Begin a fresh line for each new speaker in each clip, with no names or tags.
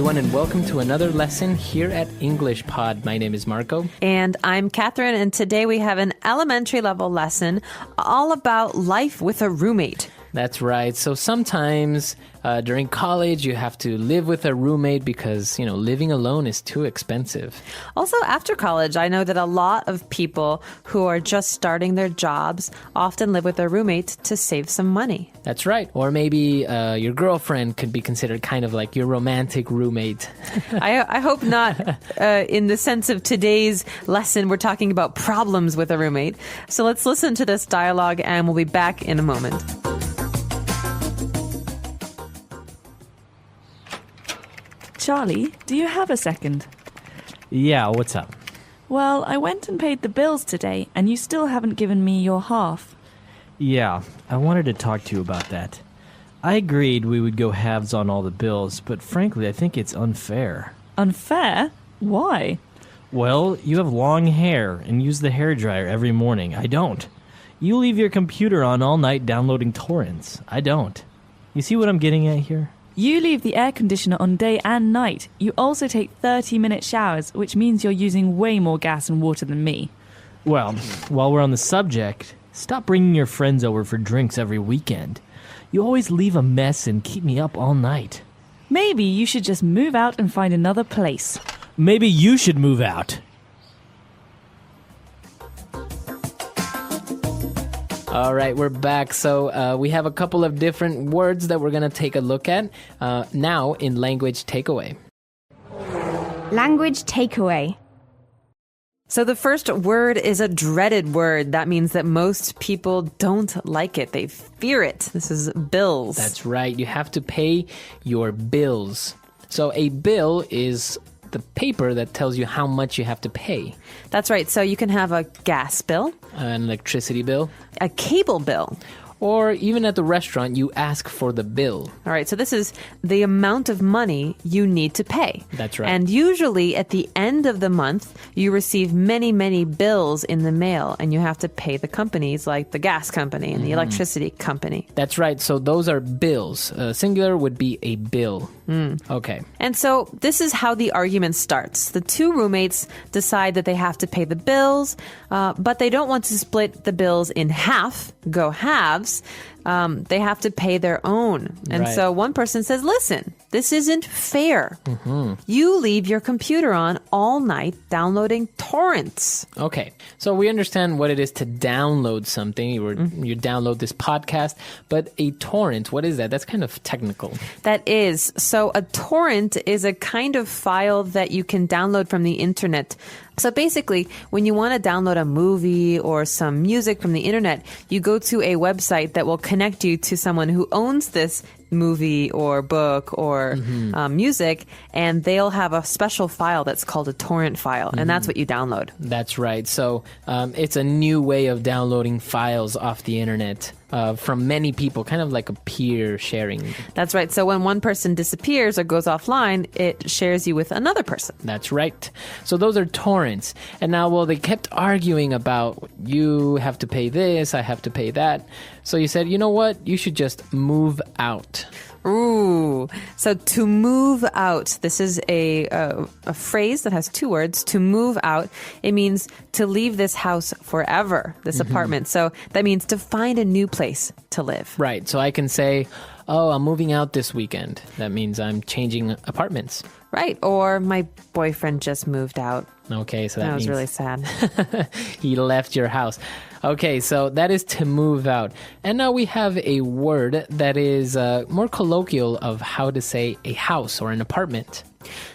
everyone, and welcome to another lesson here at English Pod. My name is Marco.
And I'm Catherine, and today we have an elementary level lesson all about life with a roommate.
That's right. So sometimes during college, you have to live with a roommate because, living alone is too expensive.
Also, after college, I know that a lot of people who are just starting their jobs often live with their roommate to save some money.
That's right. Or maybe your girlfriend could be considered kind of like your romantic roommate.
I hope not in the sense of today's lesson. We're talking about problems with a roommate. So let's listen to this dialogue and we'll be back in a moment.
Charlie, do you have a second?
Yeah, what's up?
Well, I went and paid the bills today, and you still haven't given me your half.
Yeah, I wanted to talk to you about that. I agreed we would go halves on all the bills, but frankly, I think it's unfair.
Unfair? Why?
Well, you have long hair and use the hairdryer every morning. I don't. You leave your computer on all night downloading torrents. I don't. You see what I'm getting at here?
You leave the air conditioner on day and night. You also take 30-minute showers, which means you're using way more gas and water than me.
Well, while we're on the subject, stop bringing your friends over for drinks every weekend. You always leave a mess and keep me up all night.
Maybe you should just move out and find another place.
Maybe you should move out.
All right, we're back. So we have a couple of different words that we're going to take a look at now in language takeaway.
Language takeaway.
So the first word is a dreaded word. That means that most people don't like it. They fear it. This is bills.
That's right. You have to pay your bills. So a bill is the paper that tells you how much you have to pay.
That's right. So you can have a gas bill,
An electricity bill,
a cable bill.
or even at the restaurant, you ask for the bill.
All right, so this is the amount of money you need to pay.
That's right.
And usually at the end of the month, you receive many, many bills in the mail, and you have to pay the companies like the gas company and the electricity company.
That's right. So those are bills. Singular would be a bill. Okay.
And so this is how the argument starts. The two roommates decide that they have to pay the bills, but they don't want to split the bills in half, go halves. They have to pay their own. And
Right.
so one person says, listen, this isn't fair. You leave your computer on all night downloading torrents.
Okay. So we understand what it is to download something. You download this podcast, but a torrent, what is that? That's kind of technical.
That is. So a torrent is a kind of file that you can download from the internet. So basically, when you want to download a movie or some music from the internet, you go to a website that will connect you to someone who owns this movie or book or music, and they'll have a special file that's called a torrent file, and that's what you download.
That's right. So it's a new way of downloading files off the internet from many people, kind of like a peer sharing.
That's right. So when one person disappears or goes offline, it shares you with another person.
That's right. So those are torrents. And now, well, they kept arguing about you have to pay this, I have to pay that. So you said, you know what? You should just move out.
Ooh. So to move out, this is a phrase that has two words. To move out, it means to leave this house forever, this apartment. So that means to find a new place to live.
Right. So I can say, oh, I'm moving out this weekend. That means I'm changing apartments.
Right. Or my boyfriend just moved out.
Okay, so
That
that
was
means
really sad.
he left your house. Okay, so that is to move out. And now we have a word that is more colloquial of how to say a house or an apartment.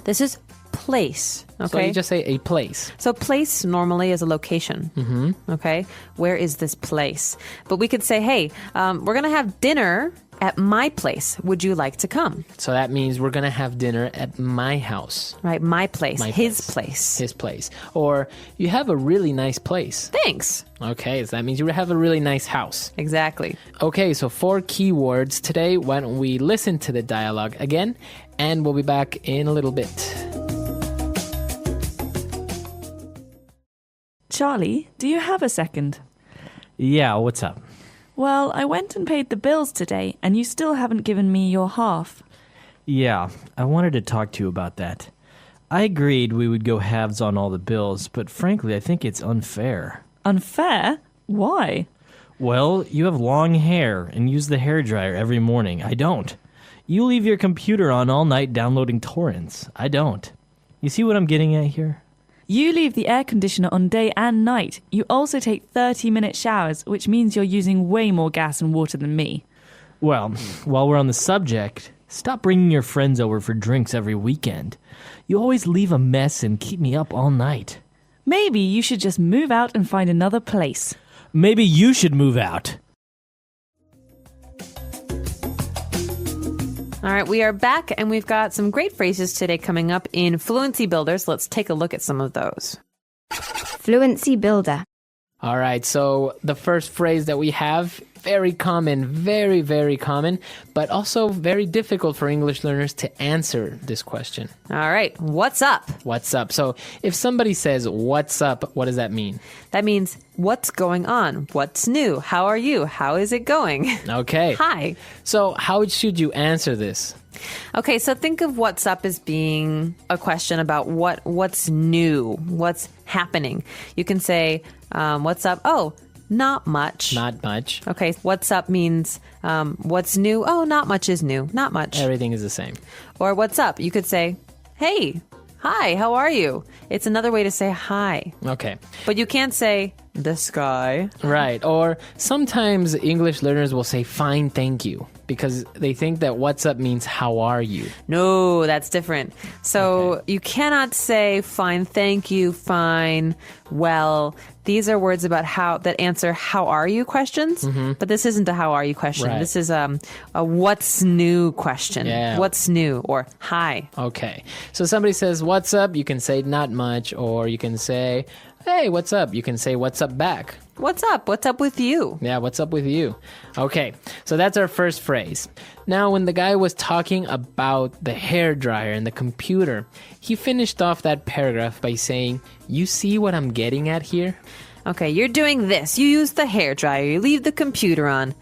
This is place. Okay.
So you just say a place.
So place normally is a location. Okay. Where is this place? But we could say, hey, we're going to have dinner at my place. Would you like to come?
So that means we're going to have dinner at my house.
Right. My place.
My
His
place.
place.
His place. Or you have a really nice place.
Thanks.
Okay, so that means you have a really nice house.
Exactly.
Okay, so 4 keywords today. Why don't we listen to the dialogue again, and we'll be back in a little bit.
Charlie, do you have a second?
Yeah, what's up?
Well, I went and paid the bills today, and you still haven't given me your half.
Yeah, I wanted to talk to you about that. I agreed we would go halves on all the bills, but frankly, I think it's unfair.
Unfair? Why?
Well, you have long hair and use the hairdryer every morning. I don't. You leave your computer on all night downloading torrents. I don't. You see what I'm getting at here?
You leave the air conditioner on day and night. You also take 30-minute showers, which means you're using way more gas and water than me.
Well, while we're on the subject, stop bringing your friends over for drinks every weekend. You always leave a mess and keep me up all night.
Maybe you should just move out and find another place.
Maybe you should move out.
All right, we are back, and we've got some great phrases today coming up in Fluency Builders. Let's take a look at some of those.
Fluency Builder.
All right, so the first phrase that we have, very common, very, very common, but also very difficult for English learners to answer this question.
All right, what's up?
What's up? So if somebody says, what's up, what does that mean?
That means what's going on? What's new? How are you? How is it going?
Okay.
Hi.
So how should you answer this?
Okay, so think of what's up as being a question about what's new, what's happening. You can say, what's up? Oh, not much.
Not much.
Okay, what's up means what's new? Oh, not much is new. Not much.
Everything is the same.
Or what's up? You could say, hey, hi, how are you? It's another way to say hi.
Okay.
But you can't say the sky.
Right. Or sometimes English learners will say, fine, thank you, because they think that what's up means how are you?
No, that's different. So you cannot say fine, thank you, fine, well. These are words about that answer how are you questions, but this isn't a how are you question.
Right.
This is a what's new question.
Yeah.
What's new or hi.
Okay. So somebody says, what's up? You can say not much, or you can say, hey, what's up? You can say, what's up back?
What's up? What's up with you?
Yeah, what's up with you? Okay, so that's our first phrase. Now, when the guy was talking about the hairdryer and the computer, he finished off that paragraph by saying, you see what I'm getting at here?
Okay, you're doing this. You use the hairdryer. You leave the computer on.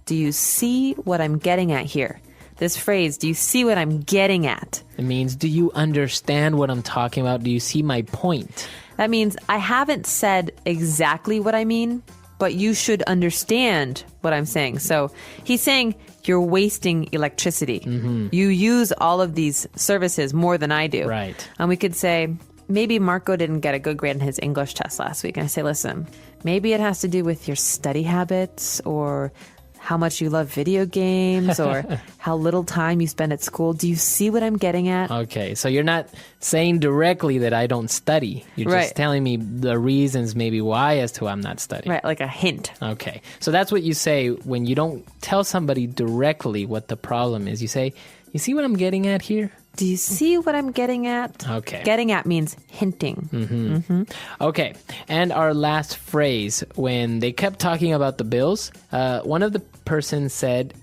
Do you see what I'm getting at here? This phrase, do you see what I'm getting at?
It means, do you understand what I'm talking about? Do you see my point?
That means I haven't said exactly what I mean, but you should understand what I'm saying. So he's saying you're wasting electricity. You use all of these services more than I do.
Right.
And we could say, maybe Marco didn't get a good grade in his English test last week. And I say, listen, maybe it has to do with your study habits or how much you love video games or how little time you spend at school. Do you see what I'm getting at?
Okay, so you're not saying directly that I don't study. You're
Right.
just telling me the reasons maybe why as to why I'm not studying.
Right, like a hint.
Okay, so that's what you say when you don't tell somebody directly what the problem is. You say, you see what I'm getting at here?
Do you see what I'm getting at?
Okay.
Getting at means hinting.
Okay, and our last phrase, when they kept talking about the bills, one of the persons said,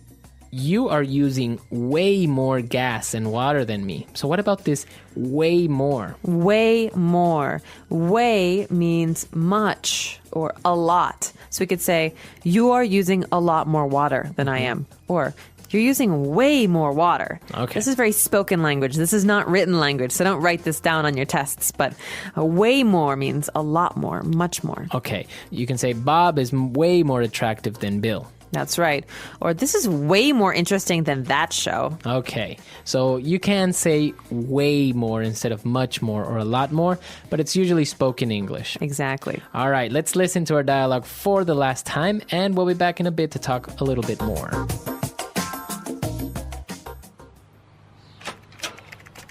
you are using way more gas and water than me. So what about this way more?
Way more. Way means much or a lot. So we could say, you are using a lot more water than I am. Or, you're using way more water.
Okay.
This is very spoken language. This is not written language, so don't write this down on your tests. But way more means a lot more, much more.
Okay, you can say Bob is way more attractive than Bill.
That's right. Or this is way more interesting than that show.
Okay, so you can say way more instead of much more or a lot more, but it's usually spoken English.
Exactly.
All right, let's listen to our dialogue for the last time, and we'll be back in a bit to talk a little bit more.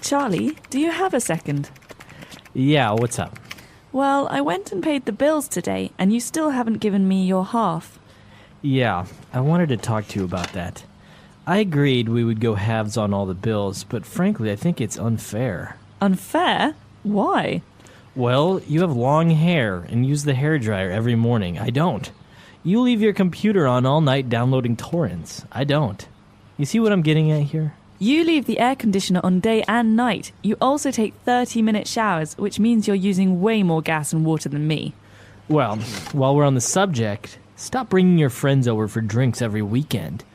Charlie, do you have a second?
Yeah, what's up?
Well, I went and paid the bills today, and you still haven't given me your half.
Yeah, I wanted to talk to you about that. I agreed we would go halves on all the bills, but frankly, I think it's unfair.
Unfair? Why?
Well, you have long hair and use the hairdryer every morning. I don't. You leave your computer on all night downloading torrents. I don't. You see what I'm getting at here?
You leave the air conditioner on day and night. You also take 30-minute showers, which means you're using way more gas and water than me.
Well, while we're on the subject, stop bringing your friends over for drinks every weekend.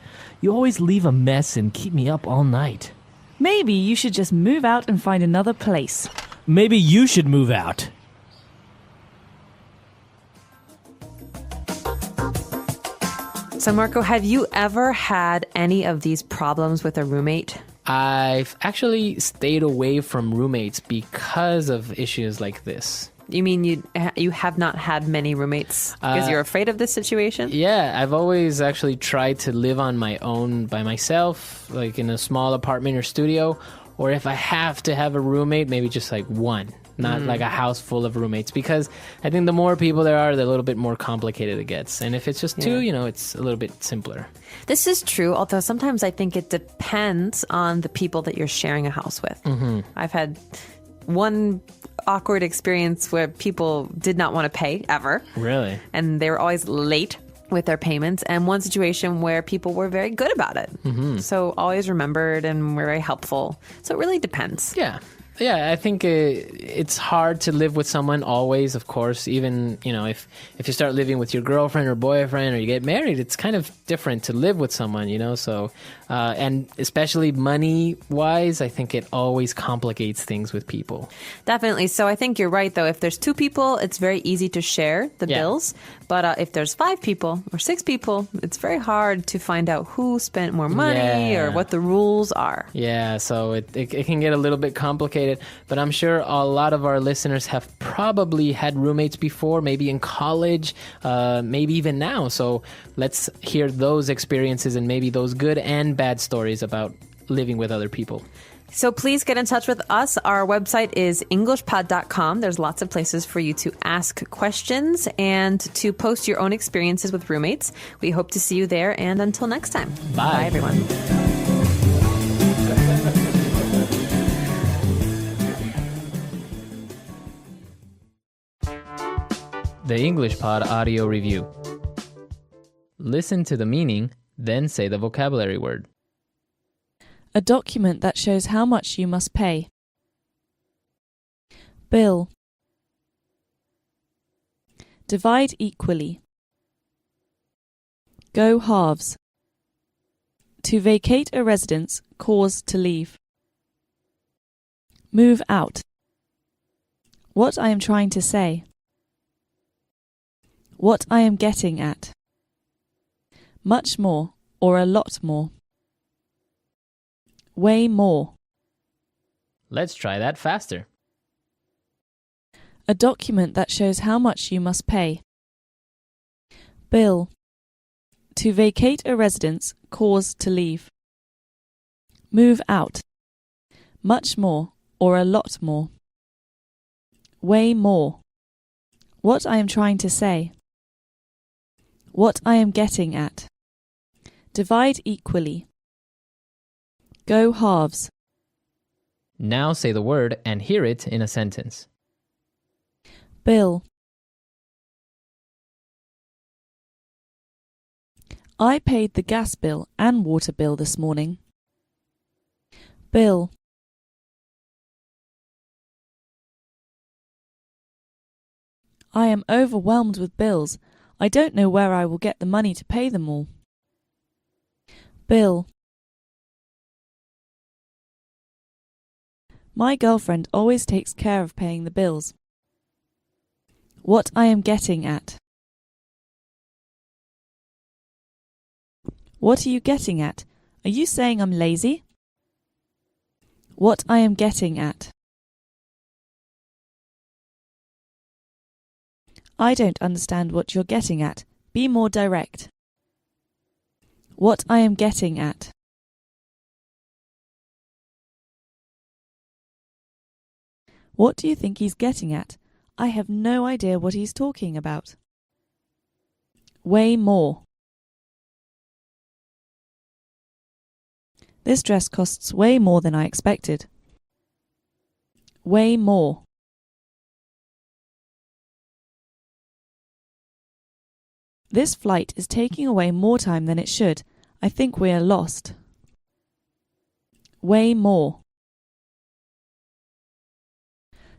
You always leave a mess and keep me up all night.
Maybe you should just move out and find another place.
Maybe you should move out.
So, Marco, have you ever had any of these problems with a roommate?
I've actually stayed away from roommates because of issues like this.
You mean you have not had many roommates because you're afraid of this situation?
Yeah, I've always actually tried to live on my own by myself, like in a small apartment or studio. Or if I have to have a roommate, maybe just like one, not like a house full of roommates. Because I think the more people there are, the little bit more complicated it gets. And if it's just two, it's a little bit simpler.
This is true, although sometimes I think it depends on the people that you're sharing a house with. Mm-hmm. I've had one awkward experience where people did not want to pay ever.
Really?
And they were always late with their payments, and one situation where people were very good about it. Mm-hmm. So always remembered and were very helpful. So it really depends.
Yeah, I think it's hard to live with someone always, of course. Even, if you start living with your girlfriend or boyfriend or you get married, it's kind of different to live with someone, So, and especially money-wise, I think it always complicates things with people.
Definitely. So I think you're right, though. If there's two people, it's very easy to share the bills. But if there's 5 people or 6 people, it's very hard to find out who spent more money or what the rules are.
Yeah, so it can get a little bit complicated. But I'm sure a lot of our listeners have probably had roommates before, maybe in college, maybe even now. So let's hear those experiences and maybe those good and bad stories about living with other people.
So please get in touch with us. Our website is englishpod.com. There's lots of places for you to ask questions and to post your own experiences with roommates. We hope to see you there. And until next time.
Bye
everyone.
The English Pod Audio Review. Listen to the meaning, then say the vocabulary word.
A document that shows how much you must pay. Bill. Divide equally. Go halves. To vacate a residence, cause to leave. Move out. What I am trying to say. What I am getting at. Much more or a lot more. Way more.
Let's try that faster.
A document that shows how much you must pay. Bill. To vacate a residence, cause to leave. Move out. Much more or a lot more. Way more. What I am trying to say. What I am getting at. Divide equally. Go halves.
Now say the word and hear it in a sentence.
Bill. I paid the gas bill and water bill this morning. Bill. I am overwhelmed with bills. I don't know where I will get the money to pay them all. Bill. My girlfriend always takes care of paying the bills. What I am getting at. What are you getting at? Are you saying I'm lazy? What I am getting at. I don't understand what you're getting at. Be more direct. What I am getting at. What do you think he's getting at? I have no idea what he's talking about. Way more. This dress costs way more than I expected. Way more. This flight is taking away more time than it should. I think we are lost. Way more.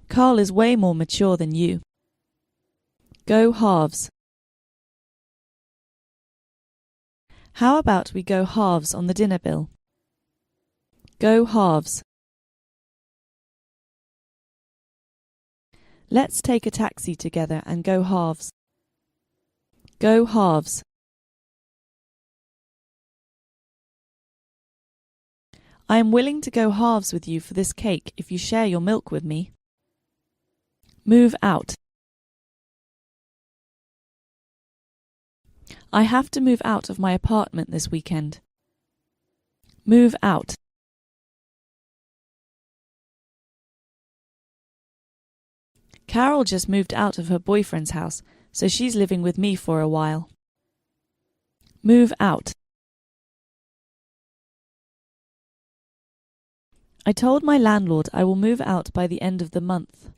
Carl is way more mature than you. Go halves. How about we go halves on the dinner bill? Go halves. Let's take a taxi together and go halves. Go halves. I am willing to go halves with you for this cake if you share your milk with me. Move out. I have to move out of my apartment this weekend. Move out. Carol just moved out of her boyfriend's house, so she's living with me for a while. Move out. I told my landlord I will move out by the end of the month.